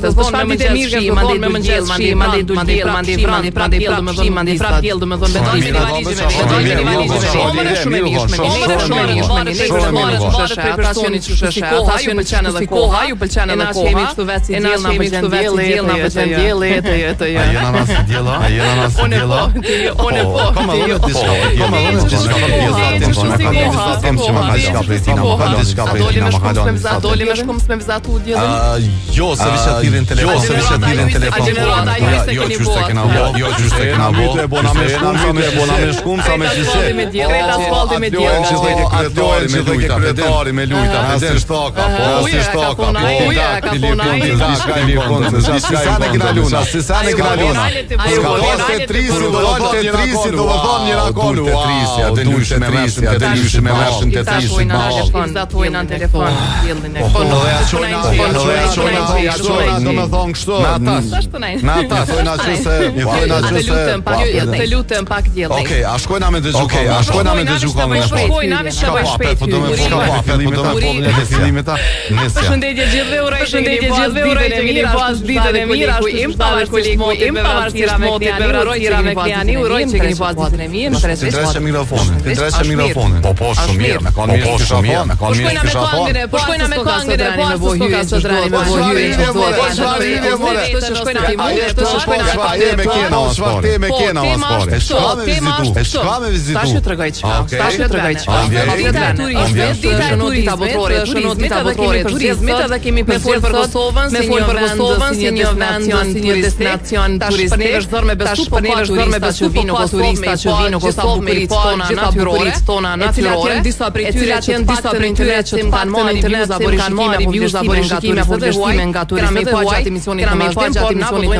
Të shpar ditë e mirë, që mandej me mëngjes, mandej duldiell, mandej vrap, mandej domethënë mandej prap diell, domethënë vendosni në valizhe, vendosni shumë e mirë, ata ju pëlqen edhe koha, ju pëlqen edhe koha, këtu vetë si diell, na pëlqen dielli, Jena nas diella, jena nas diella. Unë po. Kam edhe diçka, kam edhe diçka për diellin, që më ka diçka për tina, më ka diçka për tina, më ka diçka. Doli me shkum me vizatu diellin. Jo, se vishë tirin telefon, jo, se vishë tirin telefon. Jo, çështë kena bo, jo, çështë kena bo. E bona me shkum, sa me gjise. Kreta asfalti me diell. Kryetari me lujta, si shtaka, po, si shtaka. Ka punaj. Si sa ne kena luna. Ska poste trisi, do vëllon njëra kolu. Atë lyshë me mërshëm, atë lyshë me mërshëm të trisi. Zatojnë në telefon diellin e Po, do me thonë kështu. Në ata, thojna që se... Të lutem pak diellin. Okej, a shkojna me dëgju kongën e shkojna me dëgju kongën e Përshëndetje gjithëve, uroj që keni pas ditën e mirë, ashtu pavarësisht im, pavarësisht motit, uroj me Kriani, uroj që keni pas ditën e mirë, Ti ndreshe mikrofonin. Po, shumë mirë, me kanë mirë kisha thonë, me kanë mirë kisha thonë. Po shkojna me këngën e pas, s'ka që drani me vohyje, që Shka me vizitu. Turizmit edhe kemi me folë për Kosovën si një destinacion turistik. Tash për neve është dorë me besu po turista që vinë bukurit tona natyrore, disa prej tyre që kanë marrë internet apo rishikime apo vështime nga turistët e huaj, gjatë emisionit të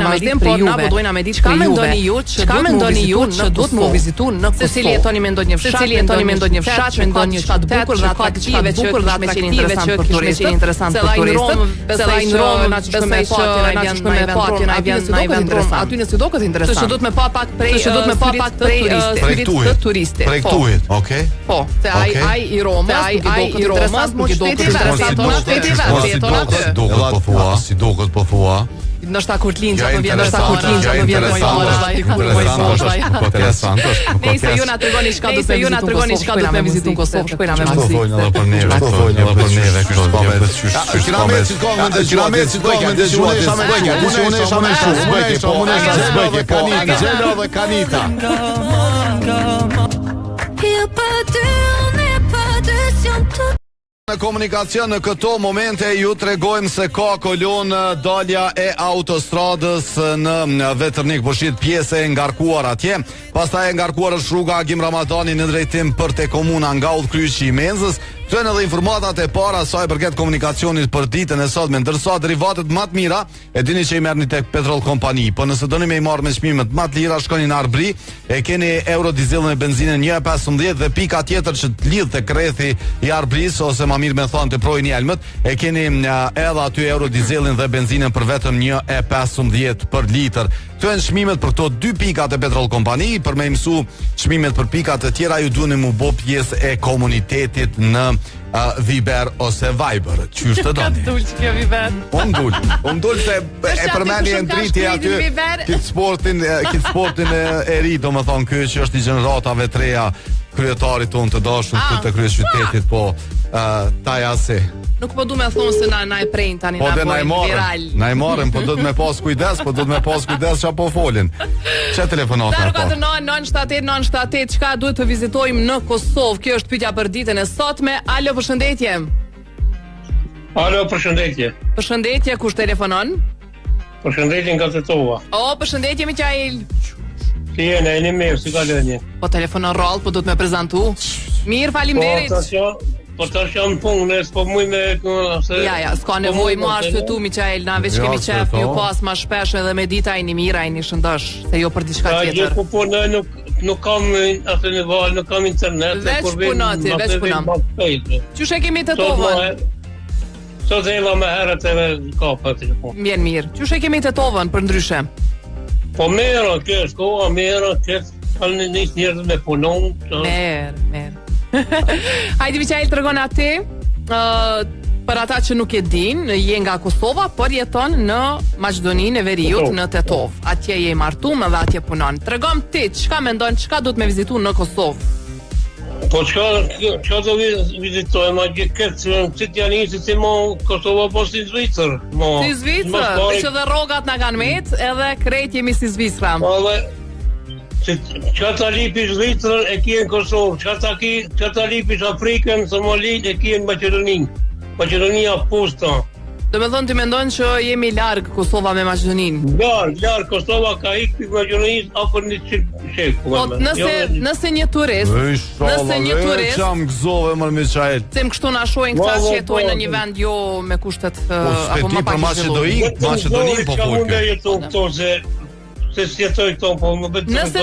vazhdim, por na dojna me diçka mendoni ju që duhet më vizitu në Kosovë. Secili jetoni me ndonjë fshat, me ndonjë çka të bukur dhe atraktive që më qenë interesant për turistët. Se ai në Romë na ç'shkojmë me patjen, ai vjen në event interesant. Aty nëse do këtë interesant. Që do të më pa pak prej turistit. Prej turit, okay? Po, se ai i Romës, nuk i do këtë interesant. Si do këtë po thua? Ndoshta kur të linj apo vjen interesant është. Nëse ju na tregoni çka do të vizitojmë Kosovë, shkojna me mundësi. Edhe për neve, kështu Angelo dhe Kanita. Në komunikacion në këto momente ju tregojmë se ka kolon dalja e autostradës në Veternik, po shit pjesë e ngarkuar atje. Pastaj e ngarkuar është rruga Agim Ramadani në drejtim për te komuna nga udhkryqi i Menzës. Këto janë edhe informatat e para sa i përket komunikacionit për ditën e sotme. Ndërsa derivatet më të mira e dini që i merrni tek Petrol Kompani. Po nëse doni me i marrë me çmimet më të lira, shkoni në Arbri, e keni euro dizel me benzinën 1.15 dhe pika tjetër që të lidh tek rrethi i Arbris, ose më mirë me thonë të projni Elmët, e keni edhe aty euro dizelin dhe benzinën për vetëm 1.15 për litër. Këto janë çmimet për këto dy pikat e Petrol Kompani. Për me mësu çmimet për pikat e tjera, ju duheni mu bë pjesë e komunitetit në Viber ose Viber. Qysh të doni? Ka dul që kjo Viber. Unë dul se e përmeni e ndriti aty këtë sportin e ri, do më thonë kjo që është i gjeneratave të reja, kryetarit tonë të dashur këtu të kryeqytetit, po Tajasi. Nuk po du me thonë se na e prejnë tani, po na pojnë viral. Na e marrën, po do të me pas kujdes, që apo folin. Që telefonat me po? 049-978-978, qka duhet të vizitojmë në Kosovë? Kjo është pyetja për ditën e sotme. Alo, përshëndetje. Alo, përshëndetje. Përshëndetje, kush telefonon? Përshëndetje nga Tetova. O, përshëndetje Mikail. Si jene, e një mirë, si ka lënje. Po telefonon rrallë, po du të me prezentu. Mirë, faleminderit. Po tash jam punë, s'po muj me... Ja, s'ka nevoj më ashtu tu, Mikael, na veç kemi qef, ju pas ma shpesh edhe me dita i një mira, i një shëndosh, se jo për diçka tjetër. Po punë, nuk kam atë në valë, nuk kam internet. Veç punati. Qysh e kemi të tovën? Sot e eva me herët edhe ka për telefon. Mjen mirë. Qysh e kemi të tovën për ndryshe? Po mera, kjo është koha, mera, kjo është njërë me punon. Merë. Hajde Mikael, tregon aty. Për ata që nuk e din, je nga Kosova, por jeton në Maqedoninë e Veriut, në Tetov. Atje je i martuar dhe atje punon. Tregom ti, çka mendon, çka duhet me vizitu në Kosovë? Po çka do vizitojmë, që janë si mo Kosova po si Zvicër. Si Zvicër, që dhe rrogat na kanë met, edhe krejt jemi si Zvicra. Po që ta lipish Zvicrën e kje në Kosovë, që ta lipish Afrikën, Somalinë e kje në Maqedoninë. Maqedonia pusta. Do me thonë ti mendon që jemi larg Kosova me Maqedoninë? Larg, Kosova ka ikë për Maqedonisë afër 100 shek. Po nëse një turist, çam gëzove më Miçael. Sem kështu na shohin këta që jetojnë në një vend jo me kushtet apo më pak Maqedoninë po ka mundë jetu këto se si jetoj këto, po më bëtë nëse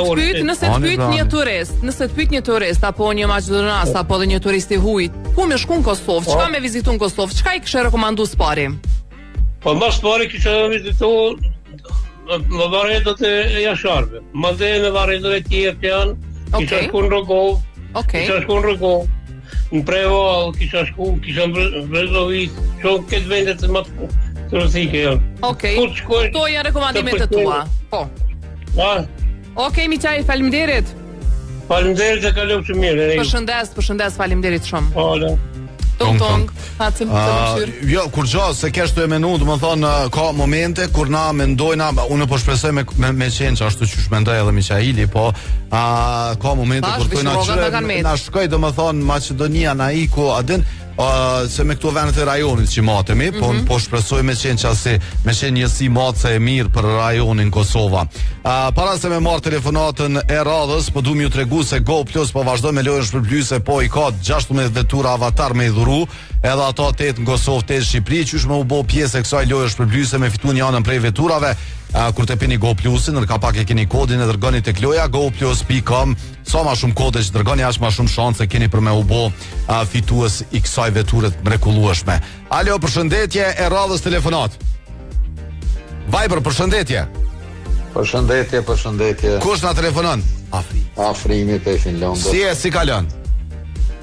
të pyet një turist apo një maqedonas apo dhe një turist i hujt, ku me shku në Kosovë, çka me vizitu në Kosovë, çka i kishe rekomandu s'pari? Po mbas pari kishe vizitu në varetot e jasharve, madhe në varetot e tjerë që janë, kisha shku në Rogov, në Preval, kisha në Brezovic, shumë këtë vendet të matë turistike janë. To janë rekomandimet e tua. Po. Miçaj, faleminderit. Faleminderit e kaloj shumë mirë. Përshëndes, faleminderit shumë. Hala. Tong. Hacim të mëshirë. Jo, kur gjo, se kesh të e menu, do më thonë, ka momente kur na mendojna, unë po shpresoj me qenë që ashtu që shmendoj edhe Miçaili, po ka momente kur tojna që na shkoj, do më thonë, Maqedonia na iku, adin, se me këto vendet e rajonit që matemi, po shpresoj me qenë qasi, me qenë njësi matëse e mirë për rajonin Kosova. Para se me marë telefonatën e radhës, po du mi ju tregu se Go Plus po vazhdo me lojën shpërblyese, po i ka 16 vetura avatar me i dhuru, edhe ato 8 në Kosovë, 8 Shqipëri, që shme u bo pjesë e kësaj lojën shpërblyese me fitu një anën prej veturave. Kur të pini Go Plusin, nërka pak e keni kodin e dërgoni të kloja goplus.com, sa ma shumë kode që dërgoni ashtë ma shumë shanse keni për me u bo fitues i kësaj veturet mrekullueshme. Alo, përshëndetje e radhës telefonat. Viber, përshëndetje. Përshëndetje. Kush na telefonon? Afrimi për Finlandës. Si kalon?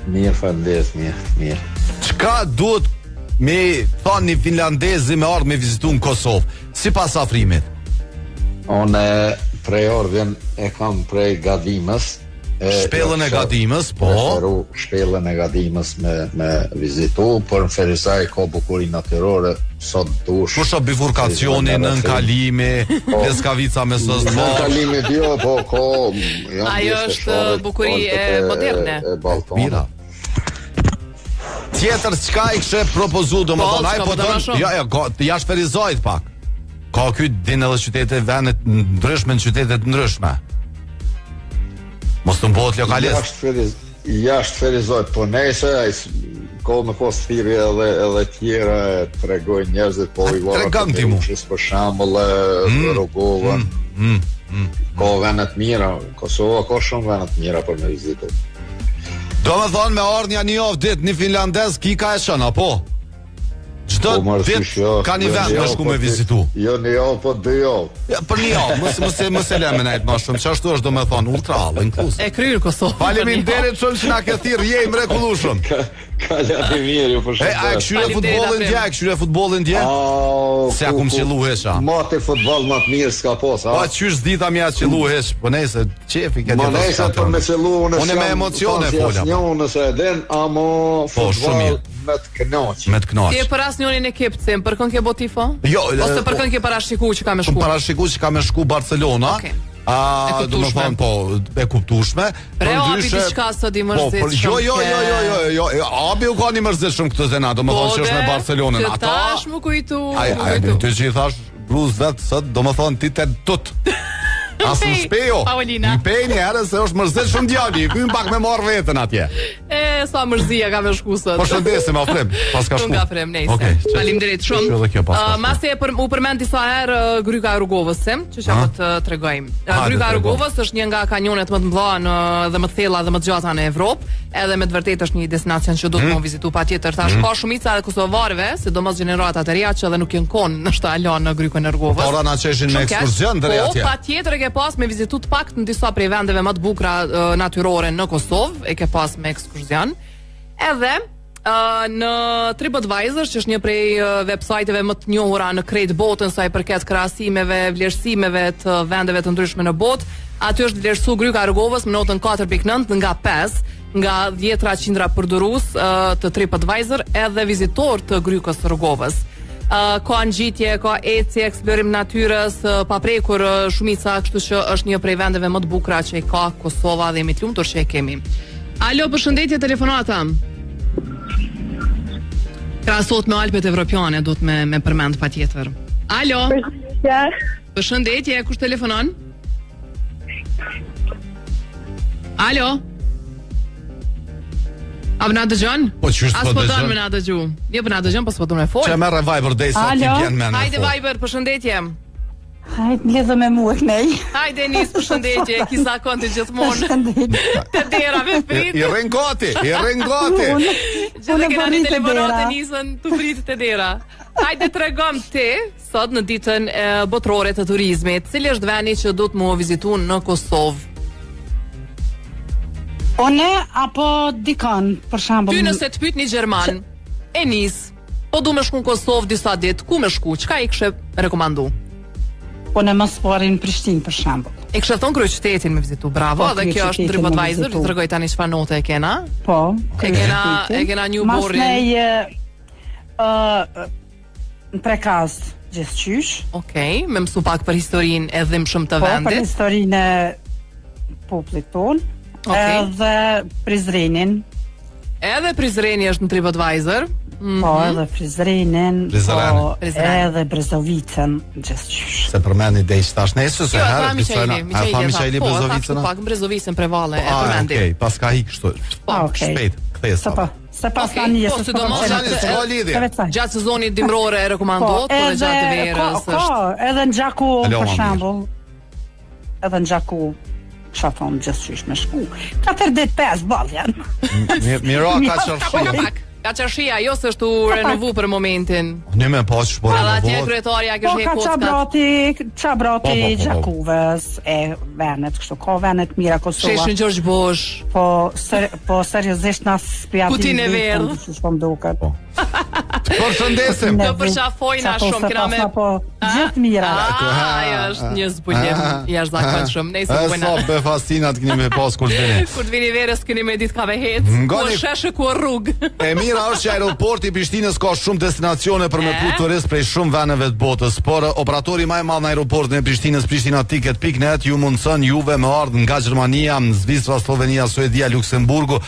Mirë, falenderes, mirë. Çka duhet me thonë një finlandezi me ardhë me vizitu në Kosovë, si pas afrimit? Unë prej ordhjen e kam prej Gadimës. Shpellën e Gadimës, po? Shpellën e Gadimës me vizitu, por në Ferizaj ka bukurin natyrore, sot dush. Kusho bifurkacioni, nën kalimi, Leskavica me sës nën kalimi dio, po ko... Ajo është bukuri e moderne. Mira. Tjetër çka i kështë propozu, do më thonë, po tonë, jashtë Ferizajt pak. Ka kyt din edhe qytetet vendet ndryshme në qytetet ndryshme. Mos të mbohet lokalist. Jashtë Ferizajt, po nese, ka me pas thirrje edhe tjera tregoj njerëzit, po i varë të uqës, për shambull Rogovën. Ka vendet mira, Kosova ka shumë vendet mira për me vizitu. Do me thonë me ardhja një javë dit, një finlandez kika e shëna, po? Gjdo dit ka një vend me shku me vizitu. Jo një javë, po 2 javë. Për një javë, mëse le me najtë ma shumë, që ashtu është do me thonë ultra all inclusive. E kryrë Kosovë. Faleminderit shumë që na ke thirrë, je i mrekullueshëm. Ka lati mirë, ju përshëndes. A këshyre futbollin dje? Se akum qëllu hesha. Mate futboll më të mirë s'ka pos, a? Pa qysh dita mja qëllu hesh, po nejse, qefi këtë jetë. Ma nejse për me qëllu, unë me emocione folja. Nëse edhen, amo futboll me të knaqë. Ti e për asë njërin e kipëcim, për kën ke bo tifo? Jo. Ose për kën ke parashiku që ka me shku? Parashiku që ka me shku Barcelona. Do më thonë, po, e kuptushme. Pre abi diçka së di mërzit shumë. Jo, abi u ka një mërzit shumë këtë zena, do më thonë që është me Barcelonën. Të tash më kujtu. Ty që i thash bluz vetë sët, do më thonë ti të tut. Asë në shpejo. Në pej një herë se është mërzit shumë djali. Këmë pak me marrë vetën atje. Sa mërzia ka me shku sët. Po shëndesim, Afrem. Pas ka shku. Nga Afrem, nejse. Faleminderit shumë. Masi u përmend disa herë Gryka e Rrugovës, që që të tregojmë. Gryka e Rrugovës është një nga kanjonet më të mëdha dhe më të thella dhe më të gjata në Evropë, edhe me të vërtetë është një destinacion që duhet të vizitu patjetër. Tash ka shumica e kosovarëve, sidomos gjeneratat e reja që edhe nuk janë kon në shtalon në Grykën e Rrugovës. Ora na çeshin me ekskursion drejt atje. Po patjetër e ke pas me vizitu të paktën në disa prej vendeve më të bukura natyrore në Kosovë, e ke pas me ekskursion. Edhe Në TripAdvisor, që është një prej websajteve më të njohura në krejt botën sa i përket krahasimeve, vlerësimeve të vendeve të ndryshme në botë, aty është vlerësu Gryka e Rrogovës me notën 4.9 nga 5, nga 10 qindra përdorues të TripAdvisor edhe vizitor të Grykës së Rrogovës. Ka ngjitje, ka ecje, eksplorim natyrës, paprekur shumica, kështu që është një prej vendeve më të bukura që i ka Kosova dhe jemi të lumtur që e kemi. Alo, përshëndetje, telefonata. Krahasot me Alpet Evropiane, do të me përmend patjetër. Alo. Përshëndetje, kush telefonon? Alo. A më na dëgjon? Po ç'është po dëgjon? As po don më na dëgju. Jo po na dëgjon, po s'po don me fol. Çe merr Viber deri sa ti vjen me. Hajde Viber, përshëndetje. Hajde lidhë me mua kënej. Hajde nis, përshëndetje, kisa konti gjithmonë. Te dera me prit. I rën gati. Gjithë kena një telefonat e nisën të pritë të dera. Hajde tregom ti, sot në ditën botërore të turizmit, cili është vendi që do të më vizitu në Kosovë? One apo dikon, për shembull. Ty nëse të pyet një gjerman, e nis, po du me shku në Kosovë disa ditë, ku me shku? Çka i kishe rekomandu? Unë mos porin në Prishtinë për shembull. E kishe thonë kryeqytetin me vizitu, bravo, dhe kjo është në TripAdvisor, të tregoj tani çfarë note e kena. Po, e kena një borrin. Në prekaz gjithçysh. Okej, me mësu pak për historinë e dhimbshëm të vendit. Po, për historinë e popullit tonë. Edhe Prizrenin. Edhe Prizreni është në TripAdvisor. Po, edhe Prizrenin, po, edhe Brezovicën, gjithçysh. Se përmeni dej tash nesër se herë dicojna. A fa Miçaili Brezovicën? Po, pak Brezovicën prevalle e përmendi. Okej, pas ka ik kështu. Shpejt, kthehet sa. Se pas ka një po, gjatë sezonit dimror e rekomandohet për gjatë verës. Po, edhe në Gjaku për shembull. Edhe në Gjaku shafon gjithçysh me shku. 4 ditë 5 ball janë. Miro ka çarshia. Ka çarshia, jo se është u renovu për momentin. Ne më pas shpora. Atje kryetaria kishte hequr kockat. Çabrati Gjakuves e venet, kështu ka venet mira Kosova. Sheshin Gjergj Bosh. Po seriozisht na spiati. Putinë e verdh. Ç'po më duket. Përshëndesim. Do përshafojna shumë kena me. Po, gjithë mira. Ai është një zbulim jashtëzakonshëm. Nëse u bëna. Sa befastinat keni me pas kur vini. Kur vini verës keni me ditë ka vehet. Ku sheshë ku rrugë. E mira është që aeroporti i Prishtinës ka shumë destinacione për me fut turist prej shumë vendeve të botës, por operatori më i madh në aeroportin e Prishtinës, prishtinaTicket.net, ju mundson juve me ardh nga Gjermania, Zvicra, Slovenia, Suedia, Luksemburgu,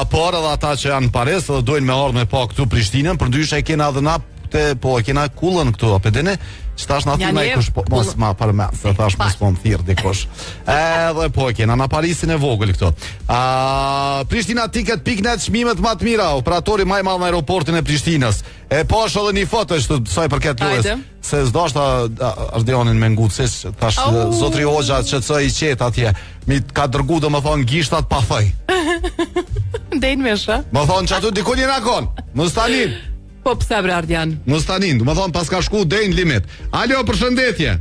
por edhe ata që janë Paris dhe dojnë me ardh me pa këtu Prishtinën, përndryshe e kena edhe na po e kena kullën këtu, apo dini? Që tash na thima i kush mos ma përmend, se tash mos po më thirr dikush. Edhe po e kena na Parisin e vogël këtu. prishtinaTicket.net, çmimet më të mira, operatori më i madh në aeroportin e Prishtinës. E pash edhe një foto ashtu sa i përket lojës. Se s'dashta Ardionin me ngucish, tash zotri Hoxha çc i qet atje. Mi ka dërgu domethën gishtat pa faj. Dejnë mesha. Më thon çatu diku një nakon. Mos tani. Po pse bre Ardian? Mos tani, do të thon pas ka shku deri në limit. Alo, përshëndetje.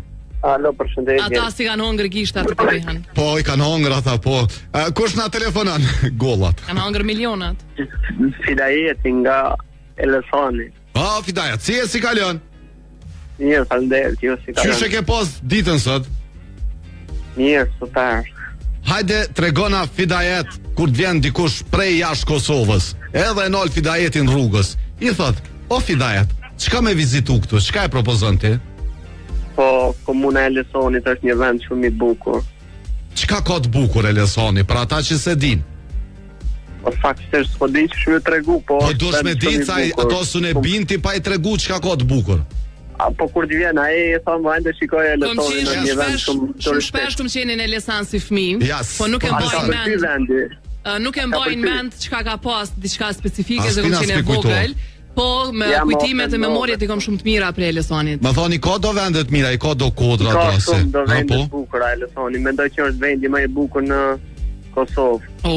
Alo, përshëndetje. Ata si kanë hongër gishtat të bëhen. Po, i kanë hongër ata, po. Kush na telefonon? Gollat. Kanë hongër milionat. Fidajeti nga Elefani. Fidajat, si kalon? Mirë, faleminderit, ju si kalon? Çu ke pas ditën sot? Mirë, super. Hajde, tregona Fidajet kur të vjen dikush prej jashtë Kosovës, edhe e nol Fidajetin rrugës. I thot, o Fidajet, çka me vizitu këtu? Çka e propozon ti? Po, komuna e Elesonit është një vend shumë i bukur. Çka ka të bukur Elesoni për ata që se din? Po faktikisht s'po di ç'më tregu, po. Po dush me ditë sa ato sunë binti pa i tregu çka ka të bukur. Po kur të vjen ai e thon vajte shikoj Elesonin në një vend shumë shpesh kum qenë në Elesan si fëmijë, po nuk e mbajnë mend. Nuk e mbajnë mend çka ka pas diçka specifike se kum qenë vogël. Po me kujtimet e memorjet i kam shumë të mira për Elesonit. Më thoni ka do vende të mira, i ka do kodra ato se. Ka do vende të bukura Elesoni, mendoj që është vendi më i bukur në Kosovë.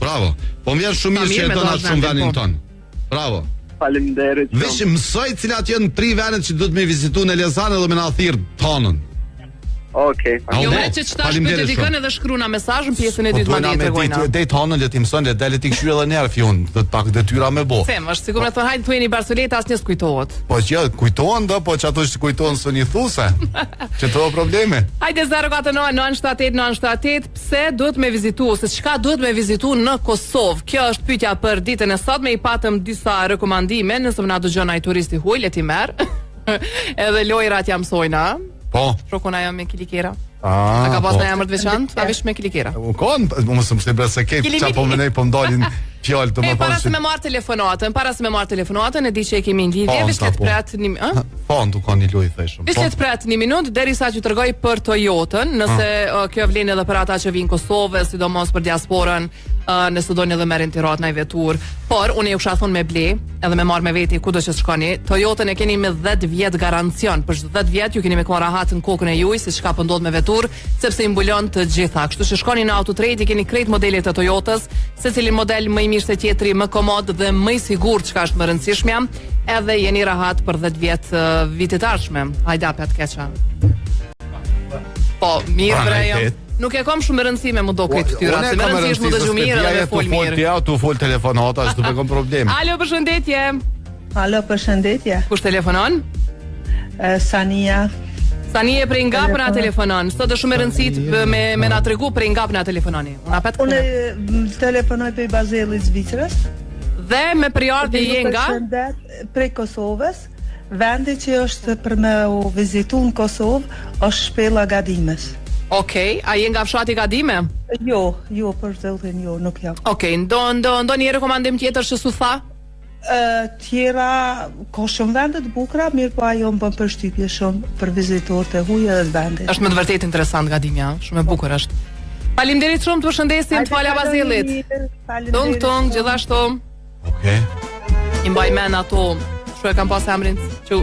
Bravo. Po më vjen shumë mirë që do na shumë vendin ton. Bravo. Faleminderit. Vesh mësoj cilat janë 3 vendet që do të më vizitoj në Elazan dhe më na thirr tonën. Okej. Jo me që qëta shpët e dikën edhe shkruna mesazh në pjesën e dytë ma ditë tregojna. Dejtonën le ti mëson le dele ti këshyre edhe nerf jun, do të pak detyra me bo. Them, është sikur me thon hajde thueni Barceleta asnjë s'kujtohet. Po që kujtohen do, po që ato që kujtohen së një thuse. Që to probleme. Hajde 049-978-978, pse duhet me vizitu ose çka duhet me vizitu në Kosovë? Kjo është pyetja për ditën e sotme, i patëm disa rekomandime, nëse na dëgjon ai turisti huaj le ti merr. Edhe lojrat jam mësojna. Po. Shokona jam me kilikera. A ka pas në jamër të veçantë? A vish me kilikera? Mos më sembra se ke çapo më nej po ndalin fjalë të më para se me marr telefonatën, e di që e kemi në lidhje, veç le të prat një Po, ndu ka një lojë theshëm. Veç le të prat një minutë derisa që t'rregoj për Toyotën, nëse kjo vlen edhe për ata që vinë në Kosovë, sidomos për diasporën, nëse doni edhe merrin tirat në vetur. Por unë ju kisha thonë me ble, edhe me marr me veti kudo që shkoni. Toyotën e keni me 10 vjet garancion. Për 10 vjet ju keni me kohë rahat në kokën e juaj se çka po ndodh me vetur, sepse i mbulon të gjitha. Kështu që shkoni në Autotrade, keni krejt modelet të Toyotës, secili model më i mirë se tjetri, më komod dhe më i sigurt, çka është më rëndësishmja, edhe jeni rahat për 10 vjet vitit ardhshëm. Hajde apet keqa. Po, mirë brejo. Nuk e kam shumë rëndësi me më do këtë tyra, se më rëndësi është më dëgju mirë dhe fol mirë. Tu fol telefonata, s'du me kom problem. Alo, përshëndetje. Alo, përshëndetje. Kush telefonon? Sania. Sania prej nga për na telefonon. Sot është shumë e rëndësit me na tregu prej nga për na telefononi. Unë telefonoj prej Bazellit Zvicrës. Dhe me periardhje je nga? Prej Kosovës. Vendi që është për me u vizitu në Kosovë është Shpella Gadimes. Okej, a je nga fshati Gadime? Jo, për zëllin jo, nuk jam. Okej, ndo një rekomandim tjetër që su tha? Tjera, ka shumë vendet bukra, mirë po ajo më bën përshtypje shumë për vizitorët e huaj edhe vendit. Është me të vërtetë interesant Gadimja, shumë e bukur është. Faleminderit shumë, të përshëndesim, të falja Bazellit. Tung, gjithashtu. Okej. I mbaj men ato, shu e kam pas emrin që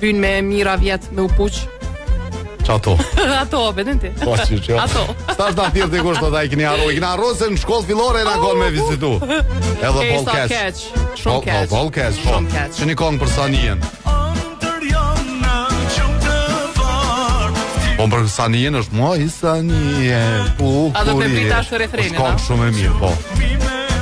byn me mira vjet me upuq. Ato. Ato, bedin ti. Po, që. Ato. Stash da thirë të kushtë të i kini arru. I kina arru se në shkollë fillore e na konë me vizitu. Edhe Paul Keq. Shumë keq. Paul Keq, po. Që një kongë për Sanien. Po për Sanien është mua i Sanie. A do me brita është refrenin, a? Kongë shumë e mirë, po.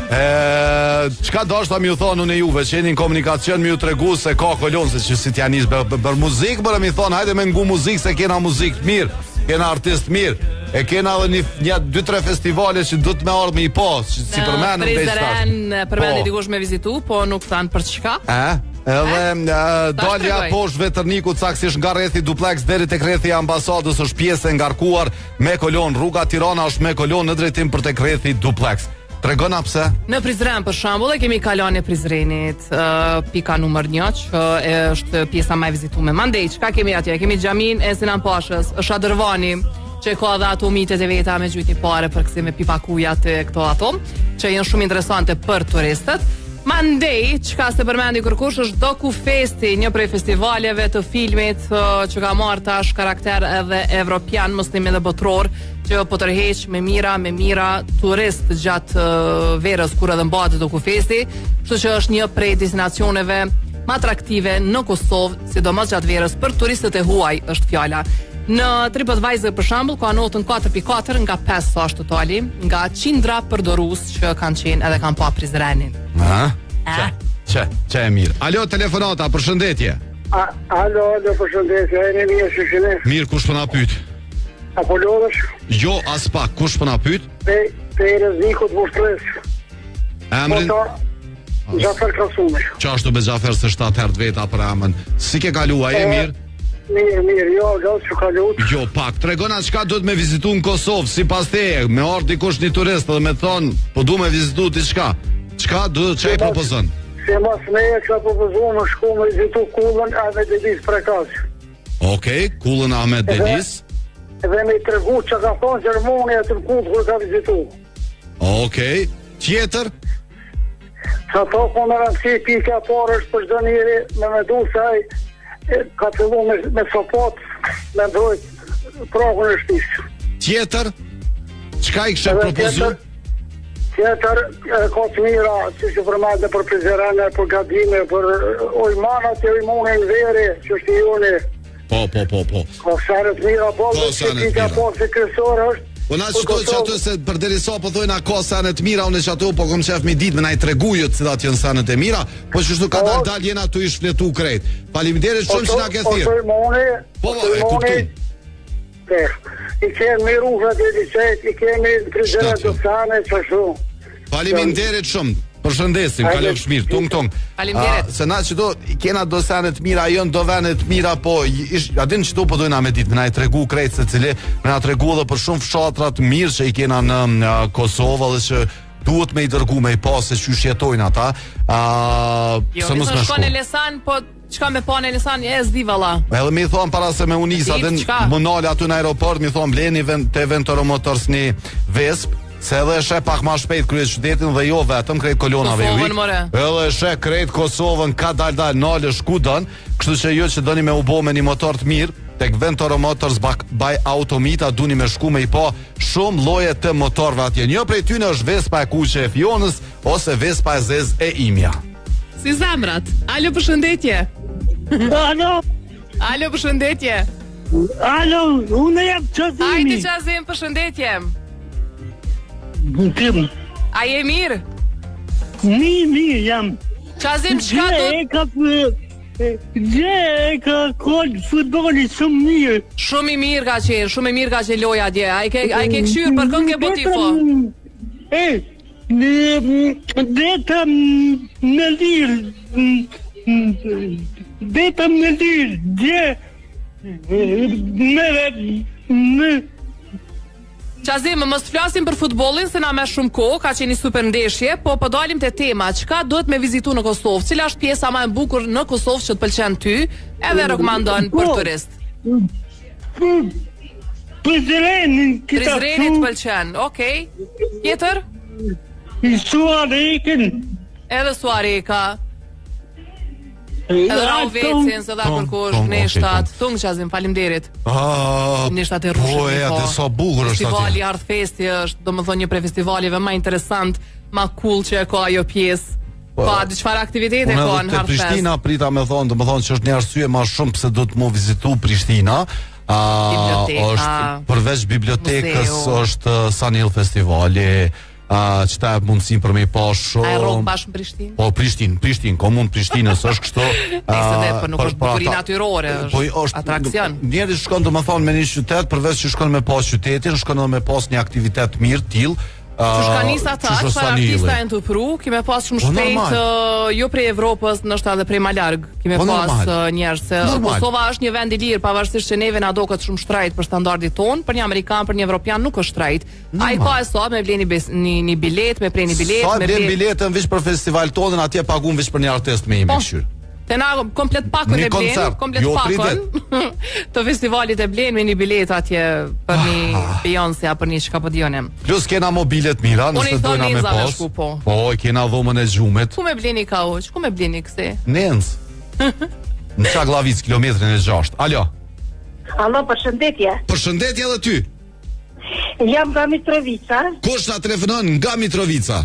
Çka doshta mi u thonë unë juve që jeni në komunikacion mi u tregu se ka kolon se që si t'ja nis për muzikë, bërë mi thonë hajde me ngu muzikë se kena muzikë mirë, kena artist mirë, e kena edhe një 2-3 festivale që du të me ardhë me i po, si përmenë në Prizren, përmenë i dikush me vizitu, po nuk thanë për çka. Edhe dalja poshtë Vetërnikut saksish nga rrethi Duplex deri tek rrethi ambasadës është pjesë e ngarkuar me kolon, rruga Tirana është me kolon në drejtim për tek rrethi Duplex. Tregona pse? Në Prizren për shembull e kemi kalon e Prizrenit, pika numër 1 që është pjesa më e vizituar. Mandej, çka kemi atje? Kemi xhamin e Sinan Pashës, është Adërvani, që ka dhe ato mitet e veta me gjujtje pare për kësi me pipakujat e këto ato, që janë shumë interesante për turistët. Mandej, çka se përmendi kërkush është Doku Festi, një prej festivaleve të filmit që ka marrë tash karakter edhe evropian, muslim edhe botror, që po tërheq me mira turist gjatë verës kur edhe mbahet Doku Festi, kështu që është një prej destinacioneve më atraktive në Kosovë, sidomos gjatë verës për turistët e huaj është fjala. Në TripAdvisor për shembull ka notën 4.4 nga 5 sa është totali, nga qindra përdorues që kanë qenë edhe kanë pa Prizrenin. Që e mirë. Alo, telefonata, përshëndetje. Alo, përshëndetje. E një shëshine. Mirë, kush përna pyt? Apollodësh? Jo, as pak, kush përna pyt? Perez Nikut Vushtres. Emrin? Gjafer Krasumesh. Qa ashtu me Gjafer se 7 herë veta për emën. Si ke kalua, e mirë? Mirë, jo, që kalut. Jo, pak, tregona çka duhet me vizitu në Kosovë, si pas teje, me ardhë dikush një turist dhe me thonë, po du me vizitu ti çka? Çka duhet që e propozon? Si mas me e që propozon më shku me vizitu Kullën Ahmet Delis Prekash. Okej, Kullën Ahmet Delis. Edhe me i tregu që ka thonë Gjermoni e të mkullë kërë ka vizitu. Okej, tjetër? Që to po në rëndësi pika parë është për çdo njeri me du saj ka fillu me sopat me ndrojt pragun e shtisë. Tjetër? Qka i kështë propozu? Tjetër ka të mira që përmende për Prizren, për Gadime, për ojmanat e ojmone në veri që është i joni Po. Ka sene të mira, që ti ka po se kërësor është. Po na shikoj që ato se përderisa po thojnë a ka sanet mira, unë që ato po kom qef mi ditë me na i tregujët cilat janë sanet e mira, po që shtu ka dal jena tu i shfletu krejt. Faleminderit shumë që na ke thirrë. Po, e kuptoj. I kemi me rrugët e liçet, i kemi prezervat të sanet që shumë. Faleminderit shumë. Përshëndesim, kalofsh mirë, tung. Faleminderit. Se na qëto kena do sanet mira, jon do venet mira, po a din qëto po dojna me ditë, me na i tregu krejt se cili, me na tregu edhe për shumë fshatrat mirë që i kena në Kosovë dhe që duhet me i dërgu me i pas se që shjetojnë ata. Jo, nësë shko në Lesan, po qka me pa në Lesan, e zdi valla. Edhe mi thonë para se me unisa, dhe më nalë atu në aeroport, mi thonë bleni të Ventoromotors një Vesp, se edhe e sheh pak ma shpejt kryet qytetin dhe jo vetëm krejt kolonave ju. Edhe e sheh krejt Kosovën ka dal nalë shku dën, kështu që ju që doni me u bo me një motor të mirë, tek Ventoromotors by Automita duni me shku me i pa shumë lloje të motorëve atje. Një prej tyre është Vespa e kuqe e Fionës ose Vespa e zez e Imja. Si zamrat. Alo, përshëndetje. Alo, përshëndetje. Alo, unë jam Qazimi. Hajde Qazim, përshëndetje. A je mirë? Mirë jam. Qazim, qka do... Gje ka kollë futboli shumë mirë. Shumë i mirë ka qenë loja dje. A i ke këshyrë për kënë ke botifo? Detëm në lirë. Dje Qazim, mos të flasim për futbolin se na me shumë kohë, ka qenë një super ndeshje, po dalim te tema, çka duhet me vizitu në Kosovë? Cila është pjesa më e bukur në Kosovë që të pëlqen ty, edhe rekomandon për turist? Prizrenin të pëlqen, okej. Tjetër? Suarekin. Edhe Suareka. Edhe Rauvecin, se dha kërkosh, neshtat, tung Qazim, faleminderit. Neshtat e rrushit. Po dhe sa bukur është atje. Festivali Art Festi është, do më thonë, një prej festivalive ma interesant, ma cool që e ka ajo pjesë. Pa, çfarë aktivitete ka në Art Fest. Prishtina prita me thonë, do më thonë që është një arsye ma shumë pse do të mu vizitu Prishtina. Është përveç bibliotekës, është Sanil Festivali. Qëta e mundësim për me i pa shumë. A e rogë bashkë në Prishtinë? Po, Prishtinë, komunë Prishtinës është kështu. Nëse dhe për nuk është bukuri natyrore, është atrakcion. Njeri shkon të më thonë me një qytet, përveç që shkon me pas qytetin, shkon me pas një aktivitet mirë t'ilë. Që shka njësa ta, qëfar artista e në të pru, kime pas shumë shpejt, jo prej Evropës, nështë edhe prej ma largë, kime pas njerë, se Kosova është një vend i lirë, pavarësisht që neve na do këtë shumë shtrajt për standardit tonë, për një Amerikan, për një Evropian nuk është shtrajt. A i ka e sot me bleni një bilet, me prej një bilet. Sa e blen biletën vish për festival tonën, atje pagun vish për një artist me imi këshyrë. Te na komplet pakën e blenë, komplet pakën të festivalit e blenë me një bilet atje për një Beyoncé, për një qka pëdionem. Plus kena mobilet mira, nëse dojna me pas. Po, kena dhomën e gjumit. Ku me bleni ka uq? Ku me bleni këse? Nens. Në qa glavic, kilometrin e 6. Alo, përshëndetje. Përshëndetje edhe ty. Jam nga Mitrovica. Kush na telefonon nga Mitrovica?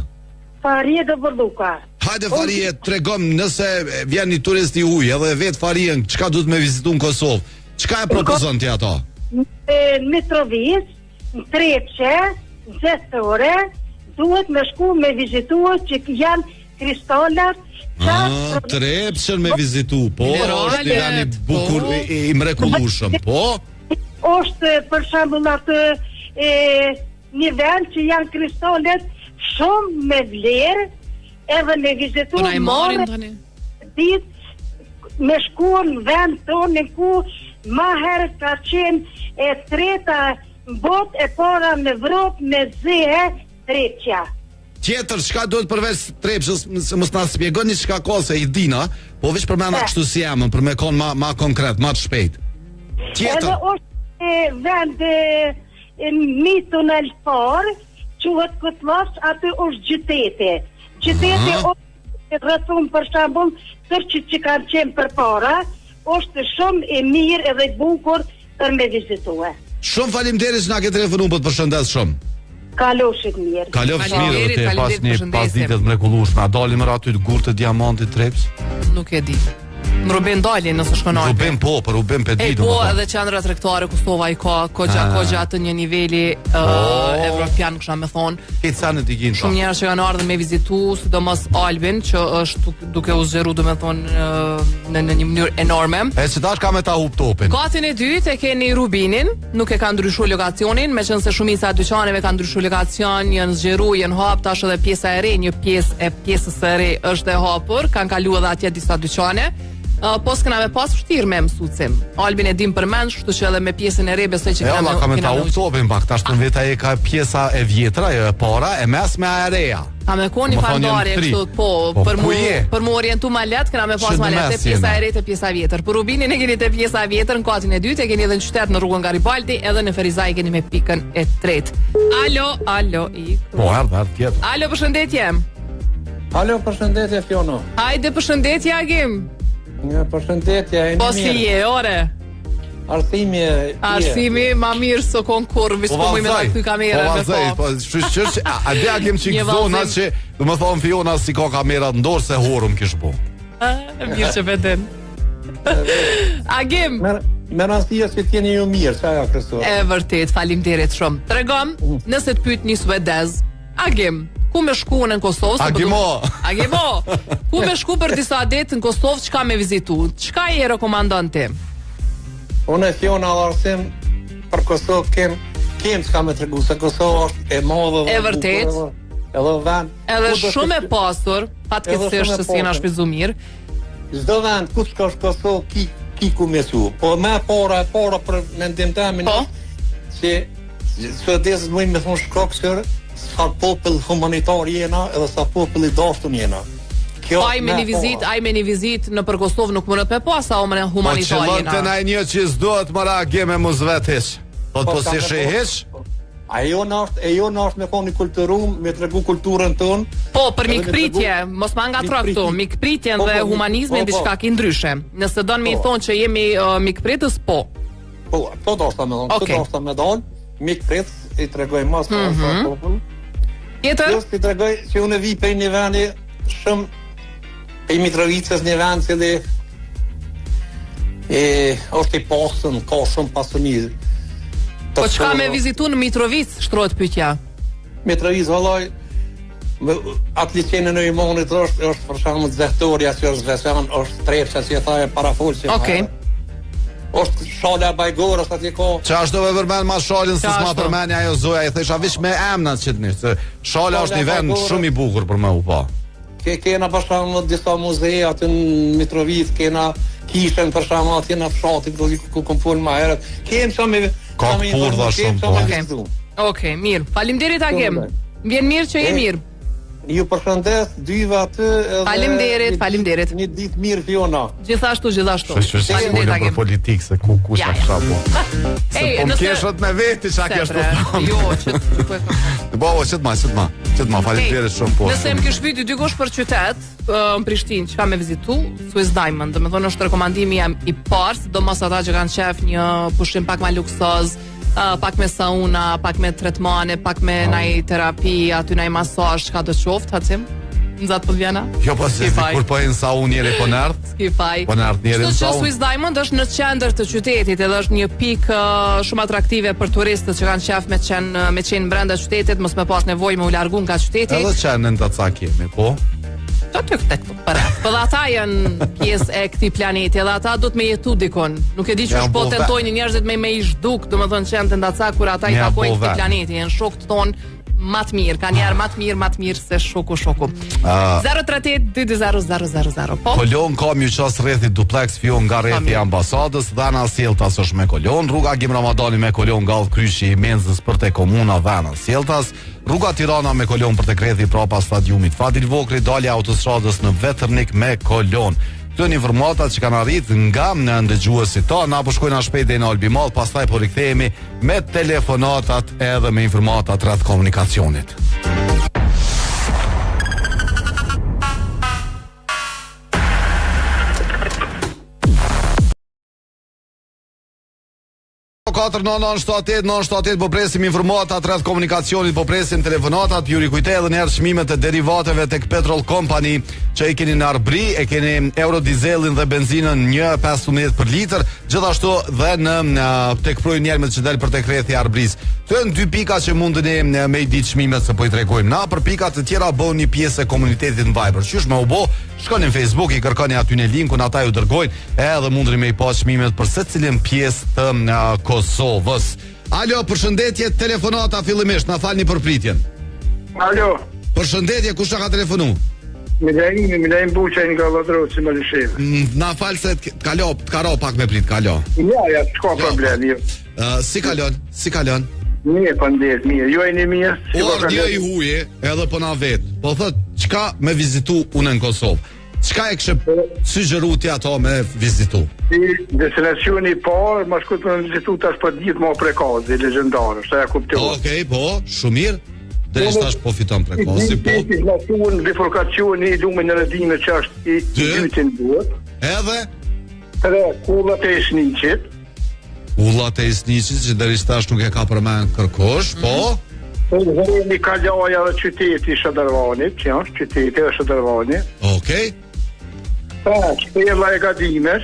Farije dhe Vërduka. Hajde Farije, tregom nëse vjen një turist i huj, edhe vetë Farijen, çka duhet me vizitu në Kosovë? Çka e propozon ti ato? Mitrovic, Trepçe, Zestore, duhet me shku me vizitu që janë kristalat. Trepçen me vizitu, po, është një bukur i mrekullueshëm, po? Është për shembull atë një vend që janë kristalet shumë me vlerë, edhe me vizitu me shku në vend tonë ku ma herë ka qenë e treta bot e para në Evropë me zehe Trepçja. Tjetër, çka duhet përveç Trepçës, se mos na shpjegoni çka ka se i dina, po veç përmenda kështu si jamën, për me kon ma konkret, ma të shpejt. Tjetër. Edhe është vend mitun e lëfar, quhet Kotlas, aty është gjytete. Gjytete është rrethon për shembull tërë që kanë qenë përpara, është shumë e mirë edhe bukur për me vizitue. Shumë faleminderit që na ke telefonuar, po të përshëndes shumë. Kalofshit mirë. Kalofshit mirë edhe te pas ditë të mrekullueshme. A dalim aty të gurë të diamantit Treps? Nuk e di. Në Ruben dalje nëse shkon Albi. Ruben po, për Ruben pe di. Po, edhe qendra tregtare Kosova i ka kogja atë një niveli evropian, kisha me thonë. Këtë sa në digin. Shumë njerëz që kanë ardhur me vizitu, sidomos Albin, që është duke u zgjeru, domethënë në një mënyrë enorme. E si tash ka me ta hub topin. Katin e dytë e keni Rubinin, nuk e ka ndryshuar lokacionin, meqense shumica e dyqaneve kanë ndryshuar lokacion, janë zgjeru, janë hap, tash edhe pjesa e re, një pjesë e pjesës së re është e hapur, kanë kaluar edhe atje disa dyqane. Po s'kena me pas vështirë me mësucim. Albin e dim përmend, kështu që edhe me pjesën e re besoj që ka me ta uktopin pak, tash të veta e ka pjesa e vjetra, e para, e mesme e reja. Ka me koni fandarje kështu, po, për mu orientu ma let, kena me pas ma let, te pjesa e re të pjesa vjetër. Për Rubinin e keni te pjesa e vjetër, në katin e dytë, e keni edhe në qytet në rrugën Garibaldi, edhe në Ferizaj keni me pikën e tretë. Alo, Po, ardh tjetër. Alo, përshëndetje. Alo, përshëndetje, Fjono. Hajde, përshëndetje, Agim. Nga përshëndetje, e një mirë. Po si je, ore? Arsimi, ma mirë së konkur, vishë po mujme da këty kamera me po. Po, shqysh, a dhe Agim që i zona që, dhe më thonë Fiona si ka kamerat ndorë se horëm kishë po. Mirë që veten. Agim. Me rastija që t'jeni ju mirë, që aja kërësor. E vërtet, falimderit shumë. Tregom, nëse t'pyt një suedez, Agim, ku me shku në Kosovë? Agimo! Ku me shku për disa ditë në Kosovë, qka me vizitu? Qka i rekomandon ti? Unë e Fiona arsim për Kosovë kem qka me të regu, se Kosovë është e madhe dhe e vërtet. Edhe vend. Edhe shumë e pasur, fatkeqësisht se si jena shpizu mirë. Çdo vend ku shkosh Kosovë ki ku me su. Po me para për mendim temin që suedezët mujnë me thonë shkokshër, sa popull humanitar jena edhe sa popull i dashur jena. Ai me një vizit në për Kosovë nuk mënet me pas sa omën e humanitar jena. Po që lënë të një që s'dohet më rage me muzvet hiq. Po si shi hiq? Ajo nështë me koni kulturum, me të regu kulturën tonë. Po, për mikpritje, mos ma nga traktu, mikpritjen dhe humanizmin diçka ki ndryshe. Nëse donë me i thonë që jemi mikpritës, po. Po do shta me thonë, mikpritës i të regoj mas Tjetër? I të regoj që unë vi për një vendi shumë për Mitrovicës një vend që dhe është i pasën, ka shumë pasënizë. Po qka me vizitu në Mitrovic, shtrojt pytja? Mitrovic, vëllaj, atë liqenë në imonit është për shumë të zehtoria që është zvesan, është trepqa që e thaje parafolë që është shala bajgorës atje ko. Qa është do me përmen ma shalin se s'ma përmenja ajo zoja, i thesha vish me emnat që të një, se shala është një vend shumë i bukur për me u pa. Kena për shumë në disa muzeja atë në Mitrovic, kena kishen për shumë atë në fshatit ku kom punë ma herët. Kenë shumë ka këpurdha shumë po. Okej, mirë. Falimderit Agim. Vjen mirë që je mirë. Ju përshëndes, dyve atë edhe... Falimderit. Një ditë mirë Fiona. Gjithashtu. Falimderit Agim. Për politikë se ku kusha shapo. Se po më keshët me veti qa keshtë të thamë. Jo, që të ma, falimderit shumë po. Nëse më kishë viti dy gosh për qytet, në Prishtinë, që ka me vizitu, Swiss Diamond, dhe me thonë është rekomandimi jam i parë, do mos ata që kanë qef një pushim pak ma luksoz, pak me sauna, pak me tretmane, pak me naj terapi, aty naj masaj, ka të qoftë, hacim? Në zatë për vjena? Jo, po se kur po e në saun njeri po nërtë. Skifaj. Po nërtë njeri në saun. Që Swiss Diamond është në qendër të qytetit, edhe është një pikë shumë atraktive për turistët që kanë qef me qenë brenda qytetit, mos me pas nevoj me u largun nga qytetit. Edhe qenë në të ca kemi, po? Po dhe ata janë pjesë e këtij planeti, edhe ata do të me jetu dikon. Nuk e di që po tentojnë njerëzit me i zhduk, do më thënë që janë të ndaca kur ata i takojnë këtij planeti, janë shokët tonë matë mirë, ka njerë matë mirë se shoku. 038-220-000. Kolon ka mjë qasë rrethi duplex Fion nga rrethi ambasadës, Dhana Sjelltas është me Kolon, rruga Gim Ramadani me Kolon Gallë Kryshi i Menzës për te komuna Dhana Sjelltas, rruga Tirana me Kolon për te krethi prapa stadiumit Fadil Vokri, dalja autostradës në Vetërnik me Kolon. Këto një informatat që kanë arrit nga në ndëgjuesit ta, na po shkojna shpejt dhe në Albimall, pastaj po rikthehemi me telefonatat edhe me informatat rreth komunikacionit. 049978978 po presim informatat rreth komunikacionit, po presim telefonatat, ju rikujtoj edhe një herë çmimet e derivateve tek Petrol Company, që i keni në Arbri, e keni eurodizelin dhe benzinën 1.15 për litër, gjithashtu dhe në tek Projnjelmet që del për tek rrethi i Arbris. Këto janë dy pika që mundeni me i ditë çmimet se po i tregojmë. Na për pikat e tjera bëni pjesë e komunitetit në Viber. Qysh me u bë? Shkoni në Facebook, i kërkoni aty në linkun, ata ju dërgojnë, edhe mundeni me i pas çmimet për secilin pjesë të Kosovës. Alo, përshëndetje, telefonata fillimisht, na falni për pritjen. Alo. Përshëndetje, kush na ka telefonu? Milajim Buqaj nga Ladroci, Malisheve. Na falë se t'karo pak me prit, kalo. Ja, s'ka problem, jo. Si kalon? Mirë, pandet, mirë. Jo e një mirë. Një i huje, edhe për na vetë. Po thët, qka me vizitu unë në Kosovë? Qka e kështë sugjeru ti ato me vizitu? Destinacioni parë, ma shkut me vizitu tash për ditë ma prekazi, legendarë, shta ja kuptohet. Okej, po, shumë mirë. Dhe tash po fiton prekazi, po. Destinacioni, bifurkacioni, i lume në redime që është i dytin duhet. Edhe? Kullat e Isniqit. Kullat e Isniqit, që deri tash nuk e ka përmen kërkosh, po? Një Kaljaja dhe qyteti Shëdërvanit, që është qyteti e Shëdërvanit. Okej. Shpella e Gadimes.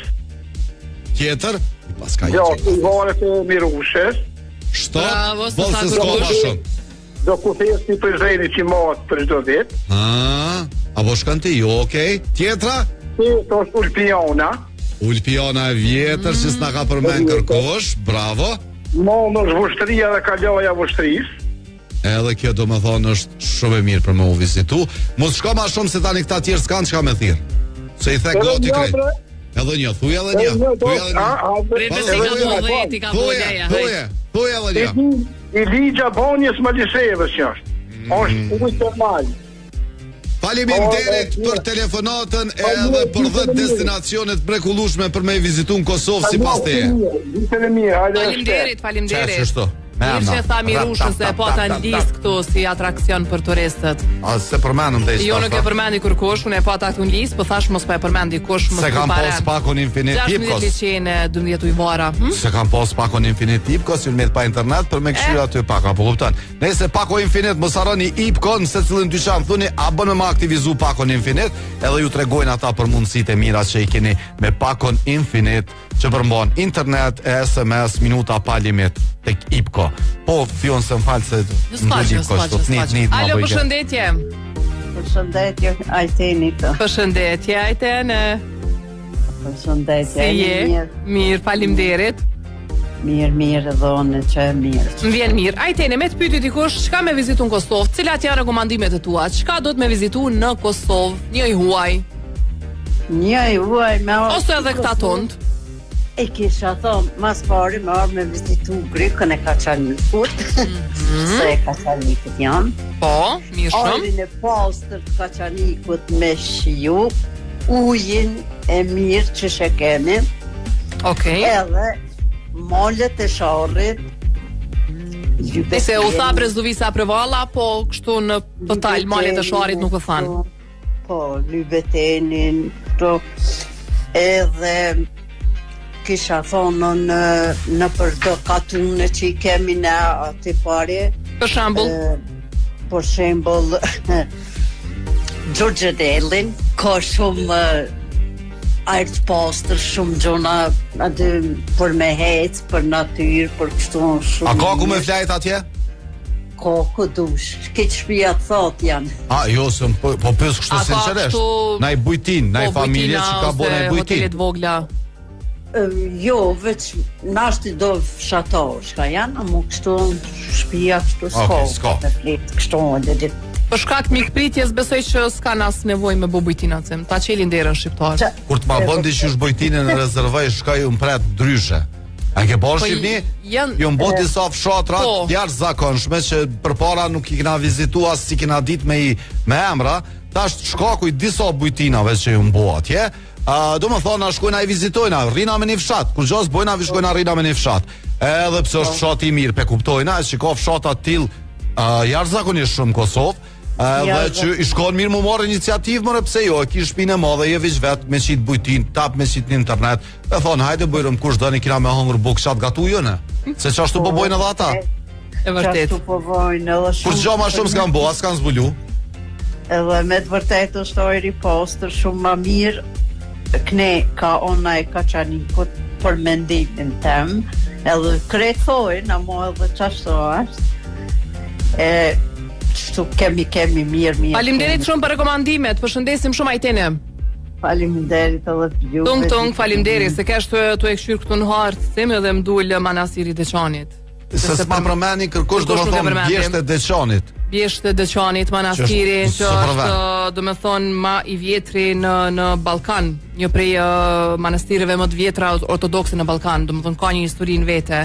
Tjetër? Ja, varet e Mirushes. Bravo, s'ka shumë. Do ku thesti për zheni që matë për çdo vit. Apo shkën ti, jo, okej. Tjetra? Tjetra është Ulpiana. Ulpiana e vjetër, që s'na ka përmen kërkosh, bravo. Monë është Vushtria dhe Kaljaja Vushtris. Edhe kjo do me thonë është shumë e mirë për me u vizitu. Mos shko ma shumë se tani këta tjerë s'kanë që ka me thirë. Se i thek goti krejt. Edhe një, thuj edhe një. Thuj edhe një. I ligja Banjës Malishevës që është. është ujtë të malë. Faleminderit për telefonatën edhe për 10 destinacionet mrekullueshme për me vizitu në Kosovë sipas teje. Faleminderit. Mirë që tha Mirushën se po ta ndis këtu si atraksion për turistët. Se përmendëm dhe Jo nuk e përmendi kërkosh, unë e pa ta këtu në listë, po thash mos po e përmendi kush më se kam pas pakon Infinite Tipkos. 16 liçene 12 ujvara. Se kam pas pakon Infinite Tipkos, ju met pa internet për me këshyra aty pak, apo kupton. Nëse Pako Infinite mos harroni Ipkon se cilën dyqan thoni a bën me aktivizu Pakon Infinite, edhe ju tregojnë ata për mundësitë e mira që i keni me Pakon Infinite, që përmban internet e SMS minuta pa limit tek Ipko. Po, fion se më falë se Alo, përshëndetje. Përshëndetje, Ajteni të. Përshëndetje, Ajtene. Përshëndetje, si je? Mirë, faleminderit. Mirë, dhone që e mirë. Më vjen mirë. Ajtene, me të pyeti dikush, çka me vizitu në Kosovë? Cilat janë rekomandimet e tua? Çka do të me vizitu në Kosovë? Një i huaj me ose edhe këta tond. E kisha thonë, mas pari me arë me vizitu Grykën e Kaçanikut, se e Kaçanikut janë. Po, mirë shumë. Arin e pastër të Kaçanikut me shiu, ujin e mirë që shekeni. Okej. Edhe malet e sharrit. Se u tha Brezovisa Prevalla, po kështu në total malet e sharrit nuk e thanë. Po, Lybetenin, këto, edhe kisha thonë në për do katune që i kemi në ati pare. Për shembull Gjorgjedelin, ka shumë ajrë të pastër, shumë gjona aty për me hecë, për natyrë, për kështu shumë. A ka ku me flajt atje? Ka ku dush, këtë shpia të thot janë. Jo, po pës kështu sinqeresht. Na i bujtin, na i familje që ka bo na i bujtin. Hotelet vogla. Jo, veç nashti do fshatar, shka janë, a mu kështu shpia kështu s'ka. Për shkak të mikpritjes besoj që s'ka as nevojë me bo bujtina cem. Ta qelin derën shqiptar. Kur të ma bëndi që është bujtinën në rezervoj, shkaj unë pret ndryshe. A ke bërë Shqipni? Jo më bëti disa fshatrat jashtë zakonshme që përpara nuk i kena vizitu as si kena dit me emra, tash shkakuj disa bujtinave që ju më bo atje. Do më thonë, a shkojna i vizitojna, rrina me një fshat, kur gjas bojna, vi shkojna rrina me një fshat. Edhe pse është fshat i mirë, pe kuptojna, që ka fshatat til jashtë zakonisht shumë Kosovë, dhe që i shkon mirë më marrë iniciativë, mëre pse jo, e ki shpinë e madhe, je vish vetë me qitë bujtin, tap me qitë një internet, e thonë, hajde bëjrëm kush dëni kina me hongër buk qatë gatu jëne. Se çashtu po bojnë edhe ata. E vërtet. Çashtu po bojnë edhe shumë. Kur gjoma shumë s'kan bo, as kanë zbulu. Edhe me të vërtetë është oj riposter shumë më mirë. Këne ka ona e ka qanikut për mendimin tem. Edhe kretojnë, amo edhe qashtu është. Qështu kemi mirë. Faleminderit shumë për rekomandimet, përshëndesim shumë Ajtene. Faleminderit edhe të juve. Tung, faleminderit, se kesh të e këshyrë këtu në hartë, themi edhe mdull Manastiri Deçanit. Se s'pa përmeni kërkush do më thonë bjeshtë e Deçanit. Bjeshtë e Deçanit, Manastiri, që është do me thonë ma i vjetri në Balkan, një prej manastireve më të vjetra ortodokse në Balkan, do me thonë ka një historinë vete.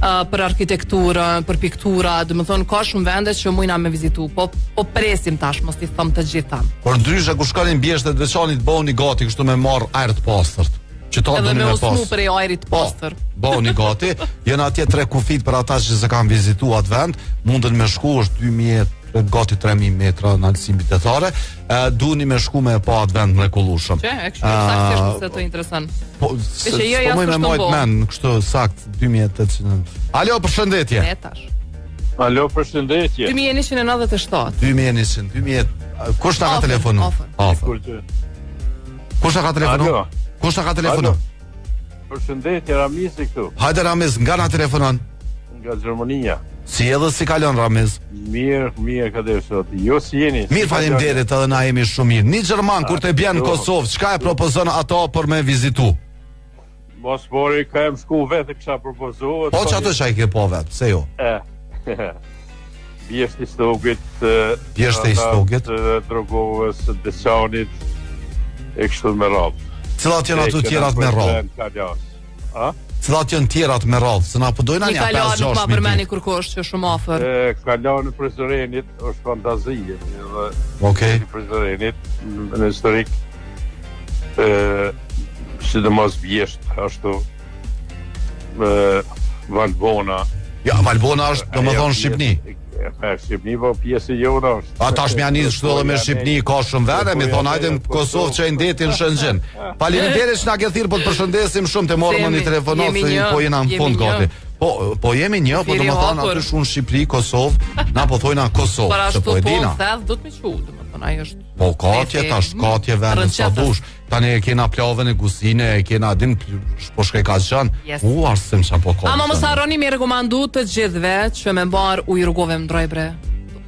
Për arkitekturën, për piktura, do të thonë ka shumë vende që mujna me vizitu, po presim tash, mos t'i thëm të gjitha. Por ndryshe ku shkonin bjeshtë të Deçanit bëhuni gati kështu me marr ajër të pastërt. Edhe me usmu për e ajrit të pastër. Bëhuni gati, janë atje 3 kufit për ata që se kanë vizituar atë vend, mundën me shku është 2000 gati 3000 metra në alësim bitethare, duni me shku me pa atë vend mrekullueshëm. Që, e kështu saktësisht se të interesant. Po më me mojt men, kështu sakt 2800. Alo, përshëndetje. Alo, përshëndetje. 2197. Kush ta ka telefonu? Kush ta ka telefonu? Kush ta ka telefonu? Përshëndetje, Ramizi këtu. Hajde Ramiz, nga na telefonon? Nga Gjermania. Si edhe si kalon Ramiz? Mirë ka dhe sot. Jo si jeni. Mirë, faleminderit, edhe na jemi shumë mirë. Një Gjerman kur të bjen në Kosovë, çka e propozon ato për me vizitu? Mos mori ka em shku vetë kisha propozuar. Po çato çaj ke po vetë, se jo. Bjeshtë i Stogit. Bjeshtë i Stogit. Drogovës, Deçanit, e kështu me radhë. Cilat janë ato tjerat me radhë? Cilat janë tjerat me radhë? Se na po dojna një 5-6 mijë. Nuk ma përmeni kërkosh që shumë afër. Kalanë për Zorenit është fantazije. Okej. Për Zorenit në historik sidomos vjesht ashtu Valbona. Ja, Valbona është domethënë Shqipni. Shqipni po pjesë jona është. Ata shmjanis kështu edhe me Shqipni ka shumë vende, mi thonë hajde në Kosovë që e ndetin Shënxhen. Faleminderit që na ke thirrë, po të përshëndesim shumë, të morëm një telefonat se po jena në fund gati. Po jemi një, po domethënë aty shumë Shqipëri, Kosovë, na po thojna Kosovë, se po e dina. Para ashtu po do të më quh, domethënë ai është. Po katje vende sa dush. Tani e kena plavën e Gusine, e kena din po shkoj ka qenë. Arsim sa po ka. Ama mos harroni me rekomandu të gjithëve që me mbar ujë rrugove më droj bre.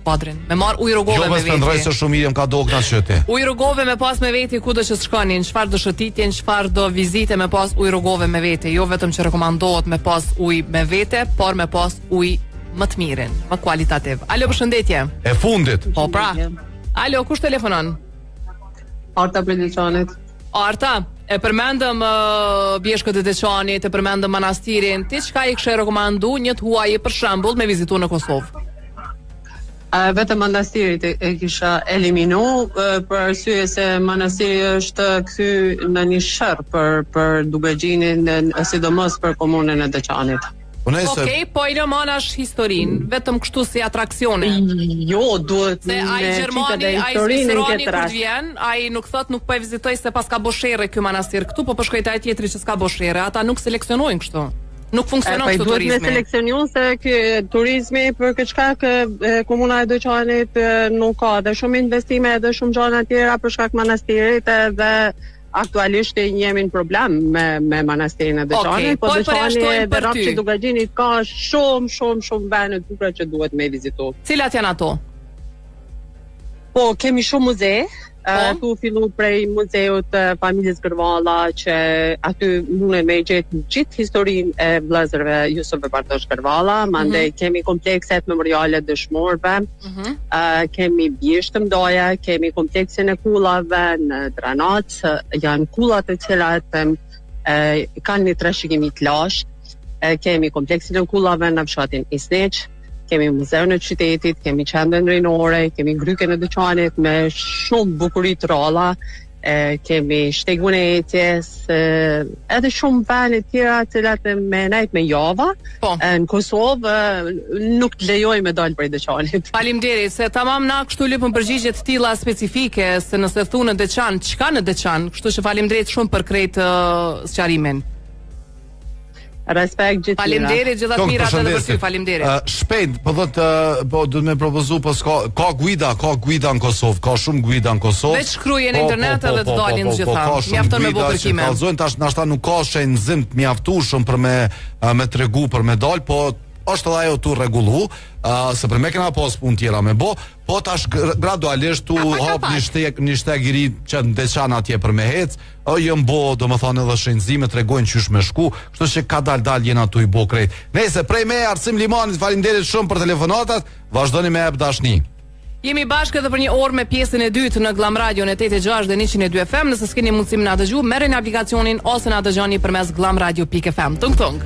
Padrin, me marr ujë rrugove me veti. Jo, ndroj se shumë mirë ka dogna çëti. Ujë rrugove me pas me veti kudo që shkonin, çfarë do shëtitjen, çfarë do vizite me pas ujë rrugove me veti, jo vetëm që rekomandohet me pas ujë me vete, por me pas ujë më të mirën, më kualitativ. Alo, përshëndetje. E fundit. Po pra. Alo, kush telefonon? Arta për Deçanit. Arta, e përmendëm bjeshkët e Deçanit, e përmendëm manastirin. Ti çka i kishe rekomandu një të huaj për shembull me vizitu në Kosovë? Vetëm manastirit e kisha eliminu për arsye se manastiri është kthy në një sherr për Dubegjinin, sidomos për komunën e Deçanit. Okej, po i lëmonash historinë, vetëm kështu si atraksione. Jo, duhet se ai Gjermani, ai Sviceroni kur vjen, ai nuk thot nuk po e vizitoj se pas ka boshere ky manastir këtu, po shkoj te ai tjetri që s'ka boshere. Ata nuk seleksionojnë kështu. Nuk funksionon kështu turizmi. Duhet me seleksionon se ky turizmi për këtë shkak komuna e Deçanit nuk ka dhe shumë investime edhe shumë gjëra tjera për shkak manastirit edhe aktualisht jemi në problem me manastirin e Deçanit, po Deçani dhe rrafshi Dugagjinit ka shumë vende të bukura që duhet me vizitu. Cilat janë ato? Po, kemi shumë muze. Tu fillu prej muzeut familjes Gërvalla që aty mundet me gjetë gjithë historinë e vëllezërve Jusuf e Bartosh Gërvalla, mandej kemi komplekset memoriale dëshmorëve, kemi bjeshtë mdoja, kemi kompleksin e kullave në Dranat, janë kullat e cilat kanë një trashëgimi të lashtë, kemi kompleksin e kullave në fshatin Isneq, kemi muzeun e qytetit, kemi qendrën rinore, kemi Gryken e Deçanit me shumë bukuri të ralla, kemi shtegun e ecjes, edhe shumë vende tjera të cilat me nejt me java. Në Kosovë nuk të lejoj me dalë prej Deçanit. Faleminderit, se tamam na kështu lypën përgjigje të tilla specifike, se nëse thunë në Deçan, çka në Deçan, kështu që faleminderit shumë për krejt sqarimin. Respekt gjithë. Faleminderit gjithat mirat edhe për ty, faleminderit. Shpejt, po do të më propozu, po ka guida në Kosovë, ka shumë guida në Kosovë. Veç shkruajnë në internet edhe të dalin të gjitha. Mjafton me bukërkime. Kallzojnë tash nashta nuk ka shenzim të mjaftueshëm për me tregu për me dal, po është edhe ajo tu rregullu, se për me kena pas punë tjera me bo, po tash gradualisht tu hap një shteg i ri që ndeqan atje për me hec, jëm bo, do më thonë edhe shenzime, tregojnë qysh me shku, kështu që ka dal jena tu i bo krejt. Nese, prej me Arsim Limanit, faleminderit shumë për telefonatat, vazhdoni me ep dashni. Jemi bashkë edhe për një orë me pjesën e dytë në Glam Radio në 86 dhe 102 FM, nëse s'keni mundësi na dëgju, merrni aplikacionin ose na dëgjoni përmes glamradio.fm. Tung tung.